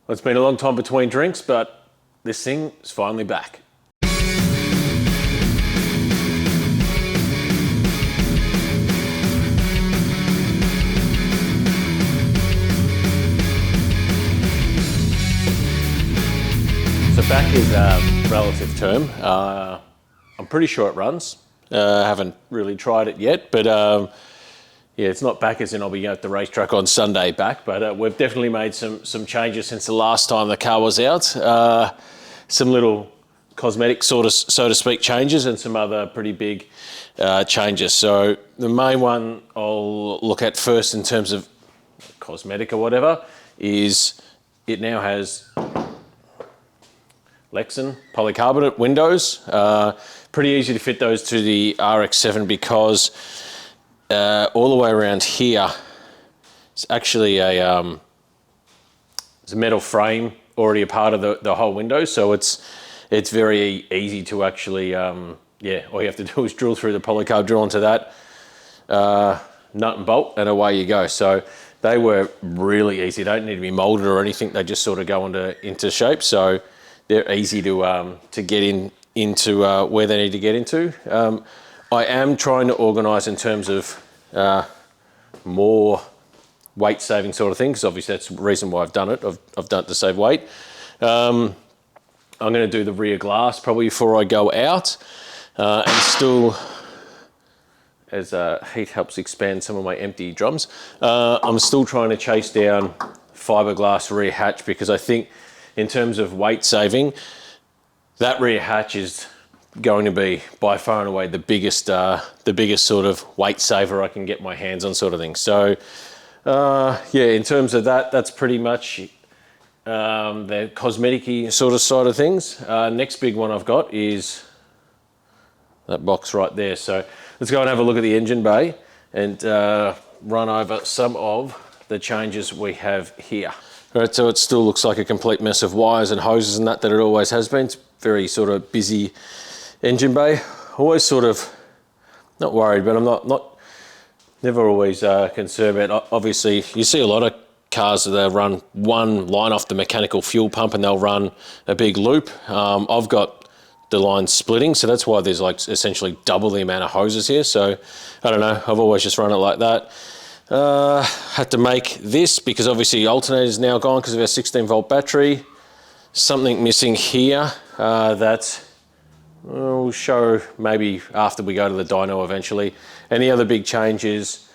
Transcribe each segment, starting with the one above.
Well, it's been a long time between drinks, but this thing is finally back. So back is a relative term. I'm pretty sure it runs. I haven't really tried it yet, but yeah, it's not back as in I'll be at the racetrack on Sunday back, but we've definitely made some changes since the last time the car was out. Some little cosmetic so to speak changes and some other pretty big changes. So the main one I'll look at first in terms of cosmetic or whatever is it now has Lexan polycarbonate windows. Pretty easy to fit those to the RX-7 because all the way around here, it's actually it's a metal frame already a part of the whole window, so it's very easy to actually, yeah, all you have to do is drill through the polycarb, drill onto that, nut and bolt, and away you go. So they were really easy. They don't need to be molded or anything. They just sort of go into shape, so they're easy to get into where they need to get into. I am trying to organise in terms of more weight saving sort of thing, because obviously that's the reason why I've done it. I've done it to save weight. I'm going to do the rear glass probably before I go out, and still, as heat helps expand some of my empty drums, I'm still trying to chase down fiberglass rear hatch, because I think in terms of weight saving, that rear hatch is going to be by far and away the biggest sort of weight saver I can get my hands on, sort of thing. So yeah, in terms of that, that's pretty much the cosmetic-y sort of side of things. Next big one I've got is that box right there. So let's go and have a look at the engine bay and run over some of the changes we have here. All right, so it still looks like a complete mess of wires and hoses and that it always has been. It's very sort of busy engine bay. Always sort of not worried, but I'm never always concerned about. Obviously, you see a lot of cars that run one line off the mechanical fuel pump and they'll run a big loop. I've got the line splitting, so that's why there's like essentially double the amount of hoses here. So I don't know, I've always just run it like that. Had to make this because obviously the alternator is now gone because of our 16-volt battery. Something missing here that we'll show maybe after we go to the dyno eventually. And the other big change is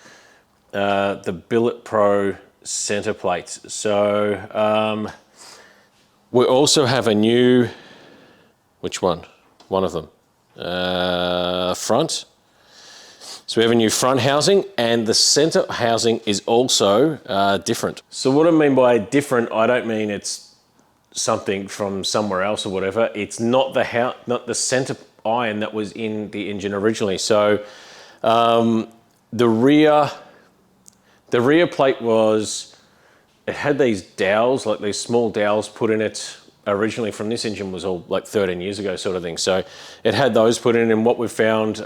the Billet Pro center plates. So we also have a new, which one? One of them. Front. So we have a new front housing, and the center housing is also different. So what I mean by different, I don't mean it's something from somewhere else or whatever. It's not the center iron that was in the engine originally. So the rear plate it had these dowels, like these small dowels put in it originally from this engine, was all like 13 years ago sort of thing. So it had those put in, and what we found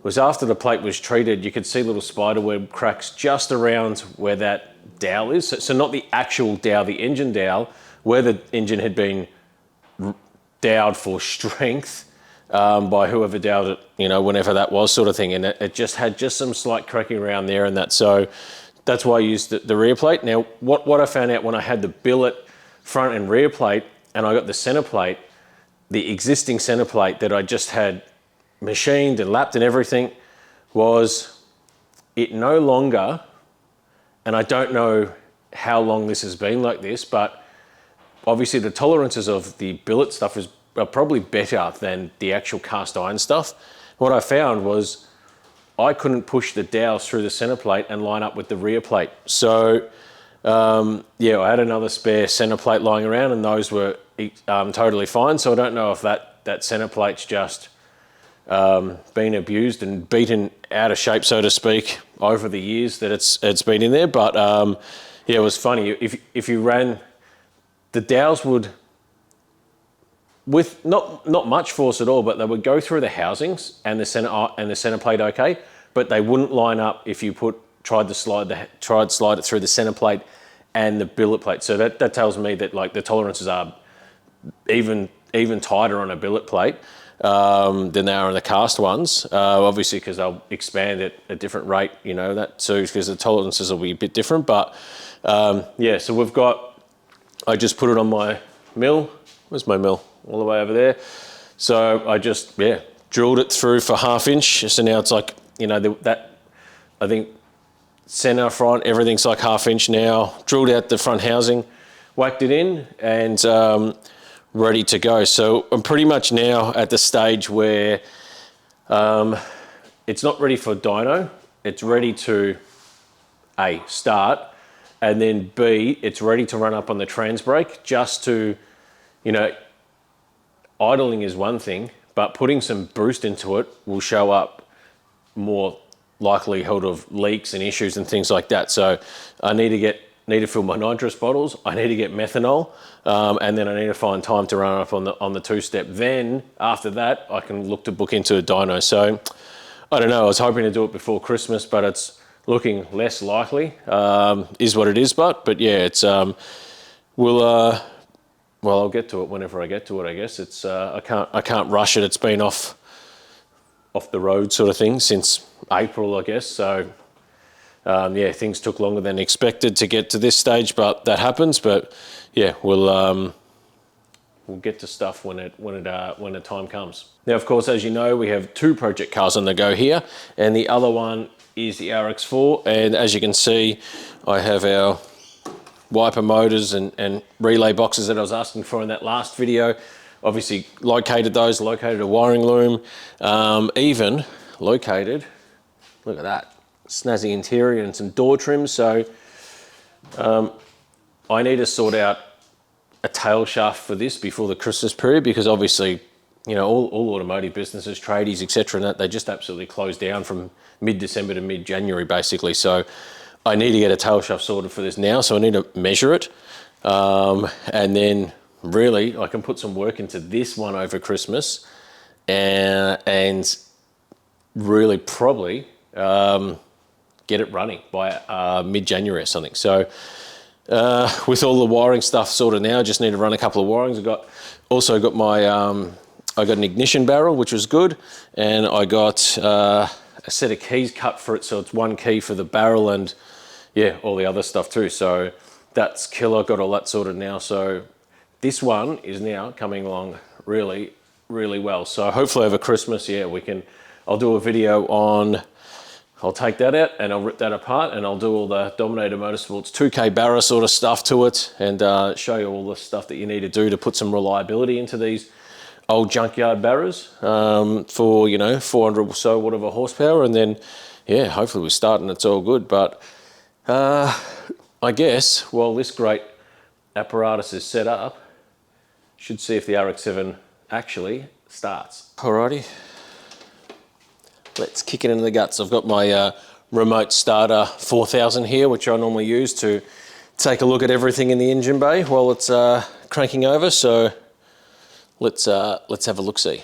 was after the plate was treated, you could see little spider web cracks just around where that dowel is. So not the actual dowel, the engine dowel, where the engine had been doweled for strength by whoever doweled it, you know, whenever that was sort of thing. And it just had just some slight cracking around there and that. So that's why I used the rear plate. Now, what I found out when I had the billet front and rear plate and I got the center plate, the existing center plate that I just had machined and lapped and everything, was it no longer, and I don't know how long this has been like this, but obviously the tolerances of the billet stuff are probably better than the actual cast iron stuff. What I found was I couldn't push the dowels through the center plate and line up with the rear plate. So yeah, I had another spare center plate lying around and those were totally fine. So I don't know if that center plate's just been abused and beaten out of shape, so to speak, over the years that it's been in there. But yeah, it was funny. If you ran, the dowels would, with not much force at all, but they would go through the housings and the center plate okay, but they wouldn't line up if you tried to slide it through the center plate and the billet plate. So that tells me that like the tolerances are even tighter on a billet plate than they are on the cast ones. Obviously, because they'll expand at a different rate, you know, that so because the tolerances will be a bit different. But yeah, so we've got, I just put it on my mill. Where's my mill? All the way over there. So I just, yeah, drilled it through for 1/2 inch. So now it's like, you know, that I think center, front, everything's like 1/2 inch now. Drilled out the front housing, whacked it in, and ready to go. So I'm pretty much now at the stage where it's not ready for dyno. It's ready to A, start, and then B, it's ready to run up on the trans brake, just to, you know, idling is one thing, but putting some boost into it will show up more likelihood of leaks and issues and things like that. So I need to fill my nitrous bottles. I need to get methanol, and then I need to find time to run up on the 2-step. Then after that, I can look to book into a dyno. So I don't know. I was hoping to do it before Christmas, but it's looking less likely. Is what it is. But yeah, it's well, I'll get to it whenever I get to it. I guess it's I can't rush it. It's been off the road sort of thing since April, I guess. So yeah, things took longer than expected to get to this stage, but that happens. But yeah, we'll get to stuff when the time comes. Now, of course, as you know, we have 2 project cars on the go here, and the other one is the RX4. And as you can see, I have our wiper motors and relay boxes that I was asking for in that last video. Obviously located a wiring loom, even located, look at that, snazzy interior and some door trims. So I need to sort out a tail shaft for this before the Christmas period, because obviously, you know, all automotive businesses, tradies, etc., and that they just absolutely close down from mid-December to mid-January basically. So I need to get a tail shaft sorted for this now, so I need to measure it, and then really I can put some work into this one over Christmas, and really probably get it running by mid-January or something. So with all the wiring stuff sorted now, I just need to run a couple of wirings. Also got my I got an ignition barrel, which was good, and I got a set of keys cut for it, so it's 1 key for the barrel and yeah, all the other stuff too. So that's killer. Got all that sorted now. So this one is now coming along really, really well. So hopefully over Christmas, yeah, I'll do a video on, I'll take that out and I'll rip that apart, and I'll do all the Dominator Motorsports 2K barra sort of stuff to it, and show you all the stuff that you need to do to put some reliability into these old junkyard barras for, you know, 400 or so, whatever horsepower. And then, yeah, hopefully we're starting, it's all good. But I guess while this great apparatus is set up, should see if the RX-7 actually starts. Alrighty, let's kick it into the guts. I've got my remote starter 4000 here, which I normally use to take a look at everything in the engine bay while it's cranking over. So let's have a look-see.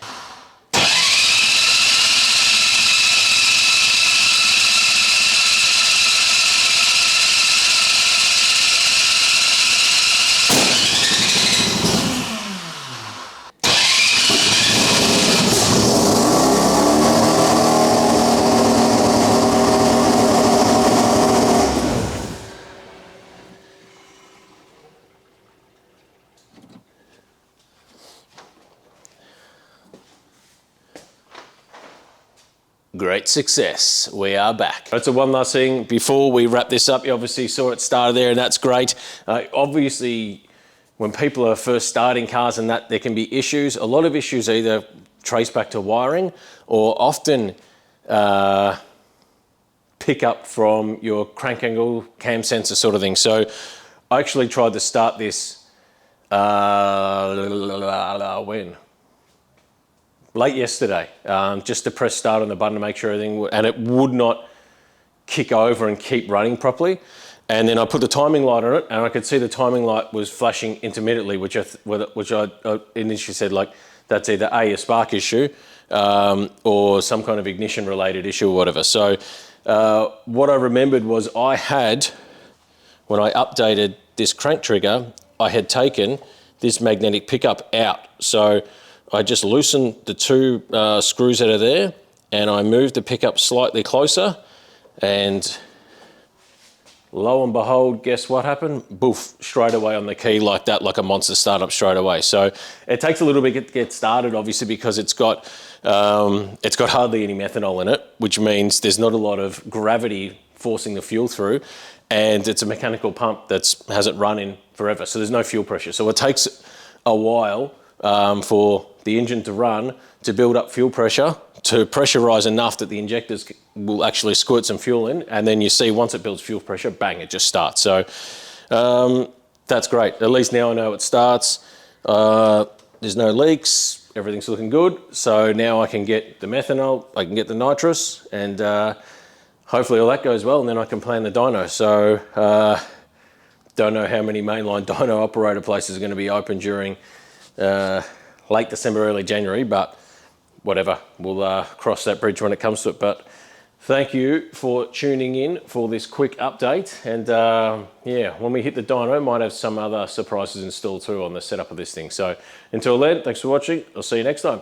Great success, we are back. So one last thing before we wrap this up. You obviously saw it started there, and that's great. Obviously, when people are first starting cars and that, there can be issues. A lot of issues either trace back to wiring, or often pick up from your crank angle, cam sensor sort of thing. So I actually tried to start this when? Late yesterday, just to press start on the button to make sure everything, and it would not kick over and keep running properly. And then I put the timing light on it, and I could see the timing light was flashing intermittently, which I initially said, like, that's either a spark issue or some kind of ignition related issue or whatever. So what I remembered was I had when I updated this crank trigger, I had taken this magnetic pickup out. So I just loosened the two screws out of there, and I moved the pickup slightly closer, and lo and behold, guess what happened? Boof, straight away on the key like that, like a monster startup straight away. So it takes a little bit to get started, obviously, because it's got hardly any methanol in it, which means there's not a lot of gravity forcing the fuel through, and it's a mechanical pump that hasn't run in forever, so there's no fuel pressure. So it takes a while for the engine to run, to build up fuel pressure, to pressurize enough that the injectors will actually squirt some fuel in, and then you see once it builds fuel pressure, bang, it just starts. So that's great. At least now I know it starts. There's no leaks, everything's looking good. So now I can get the methanol, I can get the nitrous, and hopefully all that goes well, and then I can plan the dyno. So don't know how many mainline dyno operator places are going to be open during late December, early January, but whatever, we'll cross that bridge when it comes to it. But thank you for tuning in for this quick update, and yeah, when we hit the dyno, might have some other surprises installed too on the setup of this thing. So until then, thanks for watching. I'll see you next time.